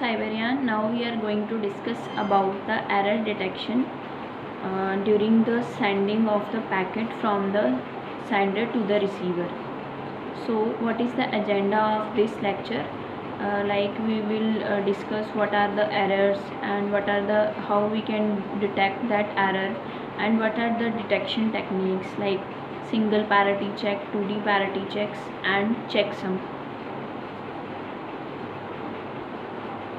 Siberian. Now we are going to discuss about the error detection during the sending of the packet from the sender to the receiver. So what is the agenda of this lecture? Like we will discuss what are the errors and what are the how we can detect that error, and what are the detection techniques like single parity check, 2D parity checks and checksum.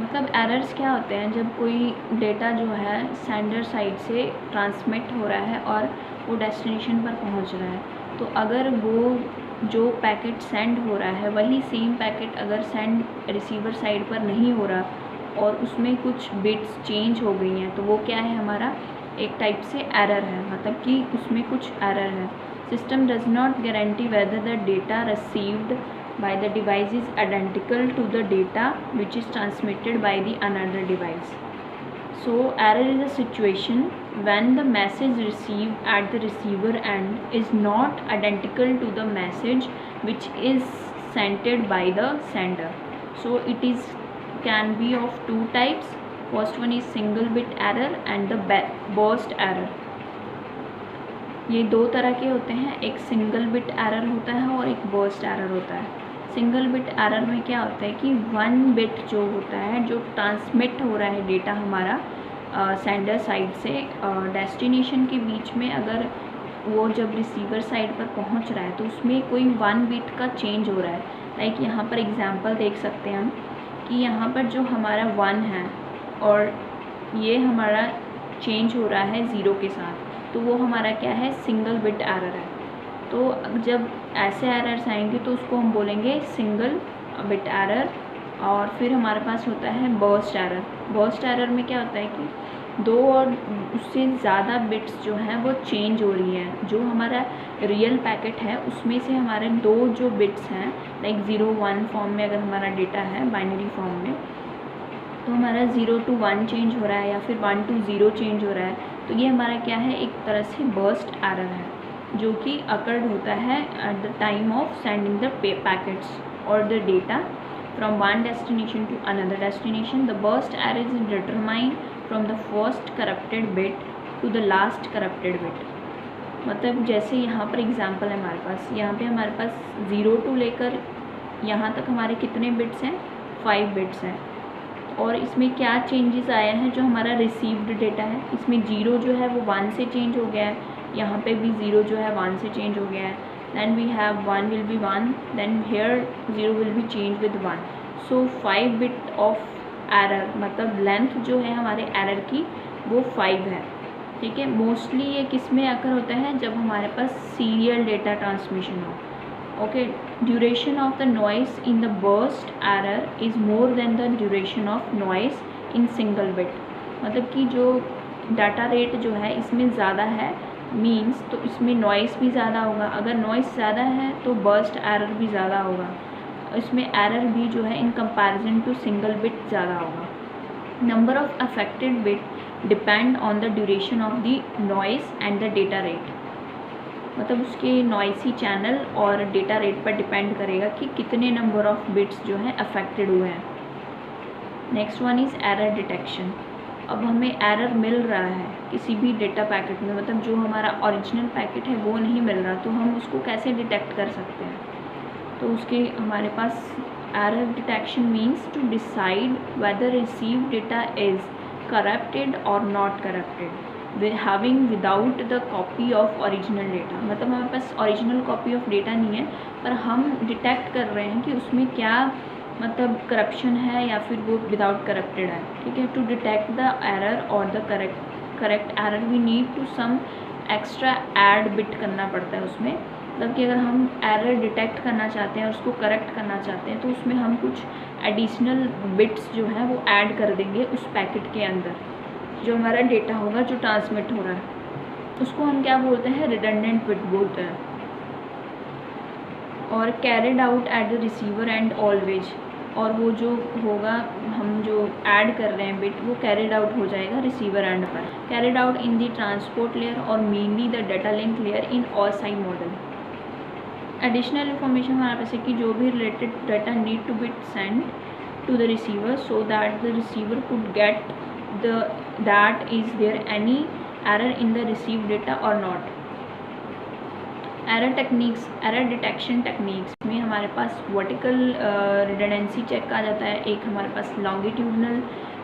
मतलब errors क्या होते हैं जब कोई data जो है sender side से transmit हो रहा है और वो डेस्टिनेशन पर पहुंच रहा है, तो अगर वो जो पैकेट सेंड हो रहा है वही सेम पैकेट अगर सेंड रिसीवर साइड पर नहीं हो रहा और उसमें कुछ बिट्स चेंज हो गई हैं, तो वो क्या है, हमारा एक टाइप से एरर है, मतलब कि उसमें कुछ एरर है. System does not guarantee whether the data received by the device is identical to the data which is transmitted by the another device. So error is a situation when the message received at the receiver end is not identical to the message which is sent by the sender. So it is can be of two types. First one is single bit error and the burst error. ये दो तरह के होते हैं, एक single bit error होता है और एक बर्स्ट एरर होता है. सिंगल बिट एरर में क्या होता है कि वन बिट जो होता है, जो ट्रांसमिट हो रहा है डेटा हमारा सेंडर साइड से डेस्टिनेशन के बीच में, अगर वो जब रिसीवर साइड पर पहुंच रहा है तो उसमें कोई वन बिट का चेंज हो रहा है. लाइक यहाँ पर एग्जांपल देख सकते हैं हम कि यहाँ पर जो हमारा वन है और ये हमारा चेंज हो रहा है ज़ीरो के साथ, तो वो हमारा क्या है, सिंगल बिट एरर है. तो जब ऐसे एरर्स आएंगे तो उसको हम बोलेंगे सिंगल बिट एरर. और फिर हमारे पास होता है बर्स्ट एरर. बर्स्ट एरर में क्या होता है कि दो और उससे ज़्यादा बिट्स जो हैं वो चेंज हो रही हैं. जो हमारा रियल पैकेट है उसमें से हमारे दो जो बिट्स हैं, लाइक 0-1 फॉर्म में अगर हमारा डेटा है बाइनरी फॉर्म में, तो हमारा 0 to 1 चेंज हो रहा है या फिर 1 to 0 चेंज हो रहा है, तो ये हमारा क्या है, एक तरह से बर्स्ट एरर है जो कि अकर्ड होता है at the time of sending the packets और the data from one destination to another destination. The burst error is determined from the first corrupted bit to the last corrupted bit. मतलब जैसे यहाँ पर example है हमारे पास, यहाँ पे हमारे पास 0 to लेकर यहाँ तक हमारे कितने बिट्स हैं, 5 बिट्स हैं. और इसमें क्या चेंजेस आए हैं, जो हमारा रिसीव्ड डेटा है इसमें 0 जो है वो 1 से चेंज हो गया है, यहाँ पे भी 0 जो है 1 से चेंज हो गया है. Then we have 1 will be 1, then here 0 will be change with 1. So 5 bit of error, मतलब लेंथ जो है हमारे एरर की वो 5 है. ठीक है. मोस्टली ये किस में आकर होता है, जब हमारे पास सीरियल डेटा ट्रांसमिशन हो. Okay. Duration of the noise in the burst error is more than the duration of noise in single bit. मतलब कि जो डाटा रेट जो है इसमें ज़्यादा है, मीन्स तो इसमें नॉइस भी ज़्यादा होगा. अगर नॉइस ज़्यादा है तो बर्स्ट एरर भी ज़्यादा होगा. इसमें एरर भी जो है in comparison to single bit ज़्यादा होगा. Number of affected bit depend on the duration of the noise and the data rate. मतलब उसके नॉइसी चैनल और डेटा रेट पर डिपेंड करेगा कि कितने नंबर ऑफ बिट्स जो हैं अफेक्टेड हुए हैं. Next one is error detection. अब हमें एरर मिल रहा है किसी भी डेटा पैकेट में, मतलब जो हमारा ओरिजिनल पैकेट है वो नहीं मिल रहा, तो हम उसको कैसे डिटेक्ट कर सकते हैं. तो उसके हमारे पास error detection means to decide whether received data is corrupted और not corrupted having without the copy of original data. मतलब हमारे पास ओरिजिनल कॉपी ऑफ डेटा नहीं है, पर हम डिटेक्ट कर रहे हैं कि उसमें क्या मतलब करप्शन है या फिर वो विदाउट करप्टेड है. ठीक है. टू डिटेक्ट द एरर और the correct error we need to some extra add bit करना पड़ता है उसमें. मतलब कि अगर हम एरर डिटेक्ट करना चाहते हैं और उसको करेक्ट करना चाहते हैं तो उसमें हम कुछ एडिशनल बिट्स जो हैं वो ऐड कर देंगे उस पैकेट के अंदर. जो हमारा डेटा होगा जो ट्रांसमिट हो रहा है उसको हम क्या बोलते हैं, रिडंडेंट बिट बोलते हैं. और carried out at the receiver and always, और वो जो होगा हम जो ऐड कर रहे हैं बिट वो कैरिड आउट हो जाएगा रिसीवर एंड पर. Carried out in the transport layer और mainly the data link layer in all side model. Additional information हमारे पास है कि जो भी related data need to be send to the receiver so that the receiver could get that is there any error in the received data or not. Error detection techniques में हमारे पास vertical redundancy check आ जाता है, एक हमारे पास longitudinal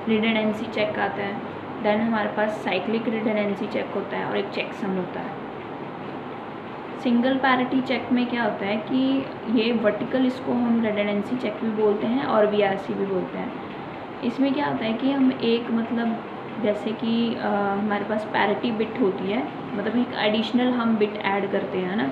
redundancy check आता है, then हमारे पास cyclic redundancy check होता है और एक चेकसम होता है। सिंगल पैरिटी चेक में क्या होता है कि ये वर्टिकल, इसको हम रिडंडेंसी चेक भी बोलते हैं और VRC भी बोलते हैं। इसमें क्या होता है कि हम एक मतलब जैसे कि हमारे पास पैरिटी बिट होती है, मतलब एक एडिशनल हम बिट ऐड करते हैं ना,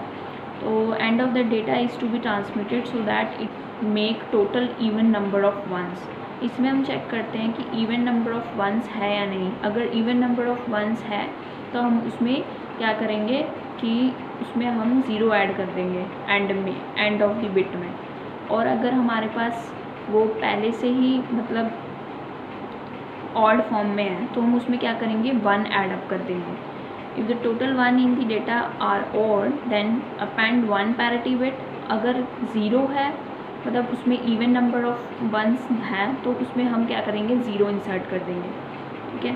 तो end of the data is to be transmitted so that it make total even number of ones. इसमें हम चेक करते हैं कि इवन नंबर ऑफ वंस है या नहीं। अगर इवन नंबर ऑफ वंस है तो हम उसमें क्या करेंगे कि उसमें हम 0 ऐड कर देंगे एंड ऑफ द बिट में। और अगर हमारे पास वो पहले से ही मतलब ऑड फॉर्म में है तो हम उसमें क्या करेंगे 1 ऐड अप कर देंगे। If the total 1 in the data are odd then append 1 parity bit. अगर 0 है मतलब उसमें इवन नंबर ऑफ वंस हैं तो उसमें हम क्या करेंगे 0 इंसर्ट कर देंगे। ठीक है,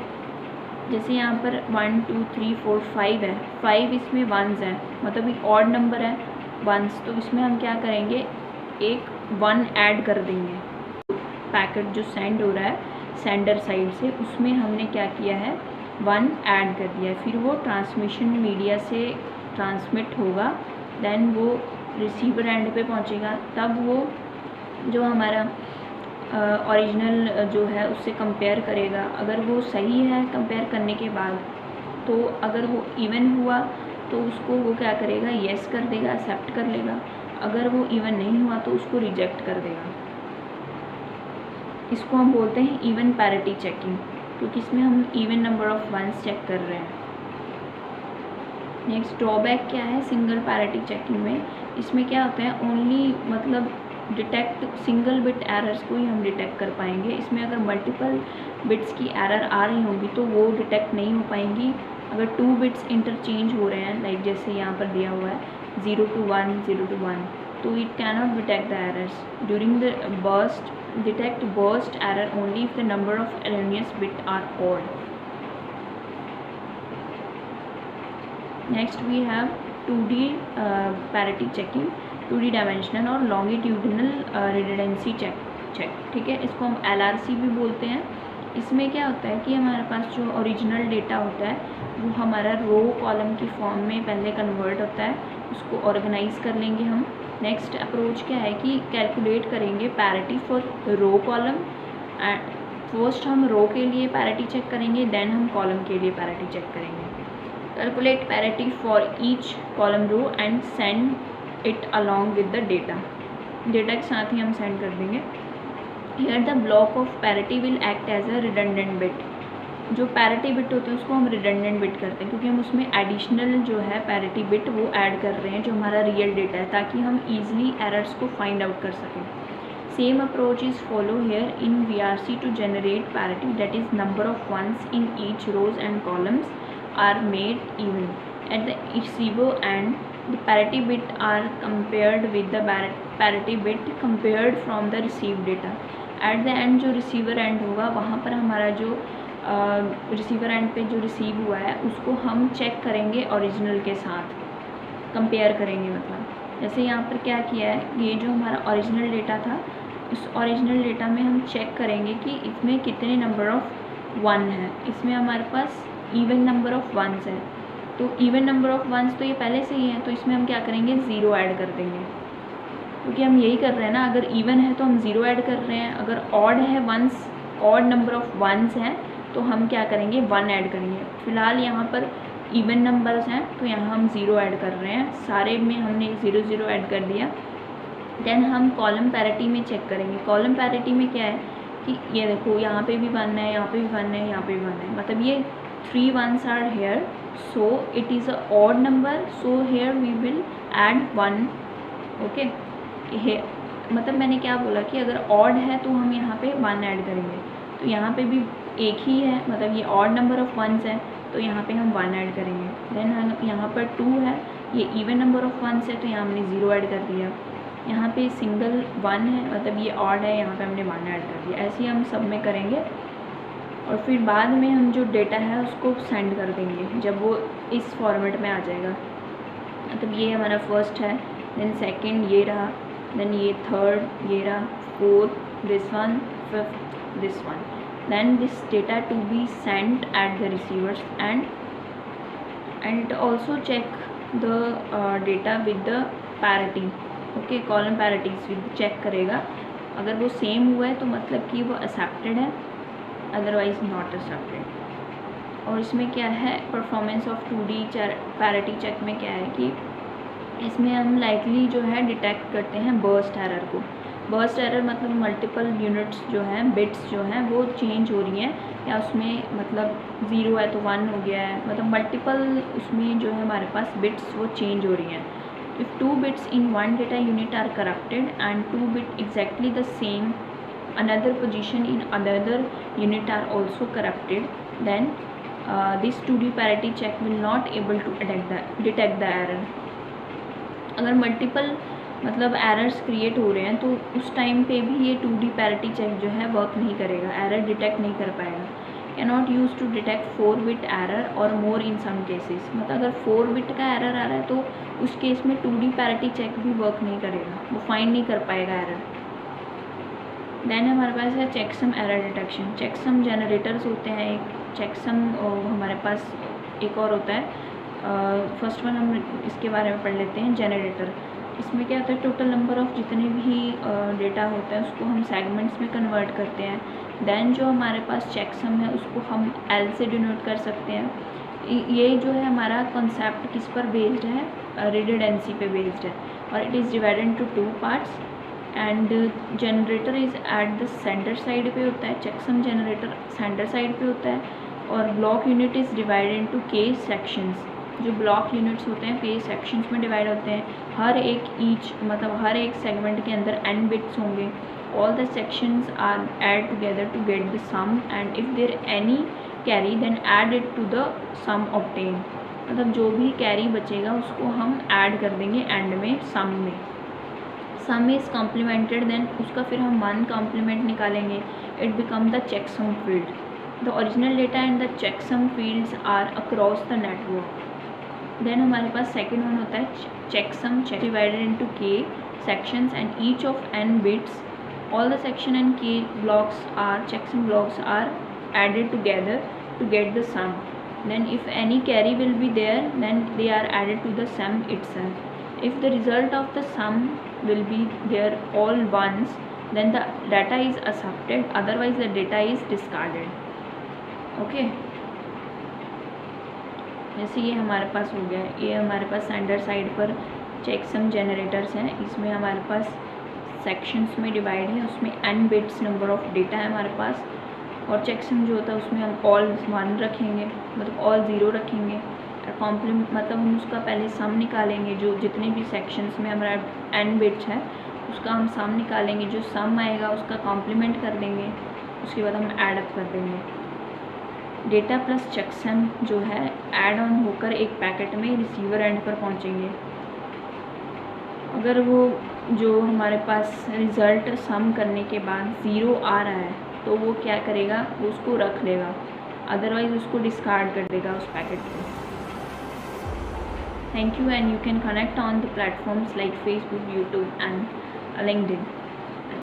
जैसे यहाँ पर 1 2 3 4 5 है, 5 इसमें वंस हैं, मतलब एक ऑड नंबर है वंस, तो इसमें हम क्या करेंगे एक 1 ऐड कर देंगे। पैकेट जो सेंड हो रहा है सेंडर साइड से, उसमें हमने क्या किया है 1 ऐड कर दिया है। फिर वो ट्रांसमिशन मीडिया से ट्रांसमिट होगा, देन वो रिसीवर एंड पे पहुंचेगा, तब वो जो हमारा ओरिजिनल जो है उससे कंपेयर करेगा। अगर वो सही है कंपेयर करने के बाद, तो अगर वो इवन हुआ तो उसको वो क्या करेगा येस कर देगा, एक्सेप्ट कर लेगा। अगर वो इवन नहीं हुआ तो उसको रिजेक्ट कर देगा। इसको हम बोलते हैं इवन पैरिटी चेकिंग, क्योंकि इसमें हम even number of ones check कर रहे हैं। नेक्स्ट ड्रॉबैक क्या है सिंगल पैरिटी चेकिंग में, इसमें क्या होता है ओनली मतलब डिटेक्ट सिंगल बिट एरर्स को ही हम डिटेक्ट कर पाएंगे। इसमें अगर मल्टीपल बिट्स की एरर आ रही होंगी तो वो डिटेक्ट नहीं हो पाएंगी। अगर 2 बिट्स इंटरचेंज हो रहे हैं, लाइक जैसे यहाँ पर दिया हुआ है 0 to 1 0 to 1, तो it cannot detect the errors during the burst. Detect burst error only if the number of erroneous bits are odd. Next we have 2D parity checking, 2D dimensional और longitudinal redundancy check। ठीक है, इसको हम LRC भी बोलते हैं। इसमें क्या होता है कि हमारे पास जो ओरिजिनल डेटा होता है वो हमारा रो कॉलम की फॉर्म में पहले कन्वर्ट होता है, उसको ऑर्गेनाइज कर लेंगे हम। नेक्स्ट अप्रोच क्या है कि कैलकुलेट करेंगे parity for row column. First हम रो के लिए पैरिटी चेक करेंगे, देन हम कॉलम के लिए पैरिटी चेक करेंगे। Calculate parity for each column row and send it along with the data के साथ ही हम सेंड कर देंगे। Here the block of parity will act as a redundant bit. जो पैरिटी बिट होते हैं उसको हम रिडंडेंट बिट करते हैं, क्योंकि हम उसमें एडिशनल जो है पैरिटी बिट वो ऐड कर रहे हैं जो हमारा रियल डेटा है, ताकि हम ईजिली एरर्स को फाइंड आउट कर सकें। Same approach is follow here in VRC to generate parity, that is number of ones in each rows and columns are made even at the receiver and the parity bit are compared with the parity bit compared from the receive data. At the end जो receiver end होगा वहाँ पर हमारा जो receiver and पे जो receive हुआ है उसको हम चेक करेंगे ओरिजिनल के साथ, कंपेयर करेंगे। मतलब जैसे यहाँ पर क्या किया है, ये जो हमारा ओरिजिनल डेटा था उस ओरिजिनल डेटा में हम चेक करेंगे कि इसमें कितने नंबर ऑफ 1 है। इसमें हमारे पास इवन नंबर ऑफ वंस है, तो इवन नंबर ऑफ वंस तो ये पहले से ही है, तो इसमें हम क्या करेंगे 0 ऐड कर देंगे, क्योंकि हम यही कर रहे हैं ना। अगर इवन है तो हम 0 ऐड कर रहे हैं, अगर ऑड है ones, odd number of ones हैं तो हम क्या करेंगे 1 ऐड करेंगे। फ़िलहाल यहाँ पर इवन नंबर्स हैं तो यहाँ हम 0 ऐड कर रहे हैं, सारे में हमने 0 0 ऐड कर दिया। देन हम कॉलम पैरिटी में चेक करेंगे। कॉलम पैरिटी में क्या है कि ये देखो यहाँ पे भी 1 है, यहाँ पे भी 1 है, यहाँ पे भी 1 है, मतलब ये 3 ones are here, so it is a odd number, so here we will add 1. Okay, मतलब मैंने क्या बोला कि अगर ऑड है तो हम यहाँ पे 1 ऐड करेंगे, तो यहाँ पे भी एक ही है, मतलब ये ऑड नंबर ऑफ वंस है तो यहाँ पे हम 1 ऐड करेंगे। देन हम यहाँ पर 2 है, ये इवन नंबर ऑफ वंस है तो यहाँ हमने 0 ऐड कर दिया। यहाँ पे सिंगल 1 है, मतलब ये ऑड है, यहाँ पे हमने 1 ऐड कर दिया। ऐसे ही हम सब में करेंगे और फिर बाद में हम जो डेटा है उसको सेंड कर देंगे जब वो इस फॉर्मेट में आ जाएगा। मतलब ये हमारा फर्स्ट है, देन सेकंड ये रहा, देन ये थर्ड ये रहा, fourth this one, fifth this one, then this data to be sent at the receivers and it also check the data with the parity, okay, column parities with check करेगा। अगर वो same हुआ है तो मतलब कि वो एक्सेप्टेड है, अदरवाइज नॉट एक्सेप्टेड। और इसमें क्या है, performance of 2D parity check में क्या है कि इसमें हम लाइकली जो है डिटेक्ट करते हैं बर्स्ट एरर को। बर्स्ट एरर मतलब मल्टीपल यूनिट्स जो हैं, बिट्स जो हैं वो चेंज हो रही हैं, या उसमें मतलब 0 है तो 1 हो गया है, मतलब मल्टीपल उसमें जो है हमारे पास बिट्स वो चेंज हो रही हैं। If 2 bits in 1 data unit are corrupted and 2 bit exactly the same another position in another unit are also corrupted, then this 2D parity check will not able to detect the error। अगर multiple मतलब errors create हो रहे हैं तो उस time पे भी ये 2D पैरिटी चेक जो है वर्क नहीं करेगा, एरर डिटेक्ट नहीं कर पाएगा। Cannot use to detect 4 bit error or more in some cases, मतलब अगर 4 बिट का एरर आ रहा है तो उस केस में 2D पैरिटी चेक भी वर्क नहीं करेगा, वो फाइंड नहीं कर पाएगा एरर। देन हमारे पास है checksum error detection. Checksum generators होते हैं, एक चेकसम हमारे पास एक और होता है। फर्स्ट वन हम इसके बारे में पढ़ लेते हैं, जनरेटर। इसमें क्या होता है, टोटल नंबर ऑफ़ जितने भी डेटा होता है उसको हम सेगमेंट्स में कन्वर्ट करते हैं। देन जो हमारे पास चेकसम है उसको हम एल से डिनोट कर सकते हैं। ये जो है हमारा कॉन्सेप्ट किस पर बेस्ड है, रिडंडेंसी पे बेस्ड है, और it is divided into 2 parts. And generator is at the centre side पे होता है, चेकसम जनरेटर सेंटर साइड पे होता है, और block unit is divided into के सेक्शंस। जो ब्लॉक यूनिट्स होते हैं के सेक्शंस में डिवाइड होते हैं। हर एक मतलब हर एक सेगमेंट के अंदर n बिट्स होंगे। All the sections are add together to get the sum, and if there any carry then add it to the sum obtain. मतलब जो भी कैरी बचेगा उसको हम ऐड कर देंगे एंड में, सम में। सम इज़ कॉम्प्लीमेंटेड, देन उसका फिर हम 1 कॉम्प्लीमेंट निकालेंगे, it become the checksum field. The original data and the checksum fields are across the network. Then हमारे पास सेकेंड वन होता है checksum, divided into k sections and each of n bits, all the section and key blocks are checksum blocks are added together to get the sum. Then if any carry will be there, then they are added to the sum itself. If the result of the sum will be there all ones, then the data is accepted, otherwise the data is discarded. Okay, जैसे ये हमारे पास हो गया है, ये हमारे पास sender side पर checksum generators हैं। इसमें हमारे पास सेक्शंस में डिवाइड है, उसमें n bits number of data है हमारे पास, और चेकसम जो होता है उसमें हम ऑल 1 रखेंगे, मतलब ऑल 0 रखेंगे, और कॉम्प्लीमेंट मतलब हम उसका पहले सम निकालेंगे। जो जितने भी सेक्शंस में हमारा n बिट्स है उसका हम सम निकालेंगे, जो सम आएगा उसका कॉम्प्लीमेंट कर देंगे, उसके बाद हम ऐड अप कर देंगे। डेटा प्लस चेकसम जो है ऐड ऑन होकर एक पैकेट में रिसीवर एंड पर पहुंचेंगे। अगर वो जो हमारे पास रिज़ल्ट सम करने के बाद 0 आ रहा है तो वो क्या करेगा, वो उसको रख लेगा, अदरवाइज़ उसको डिस्कार्ड कर देगा उस पैकेट को। Thank you, and you can connect on the platforms like Facebook, YouTube and LinkedIn.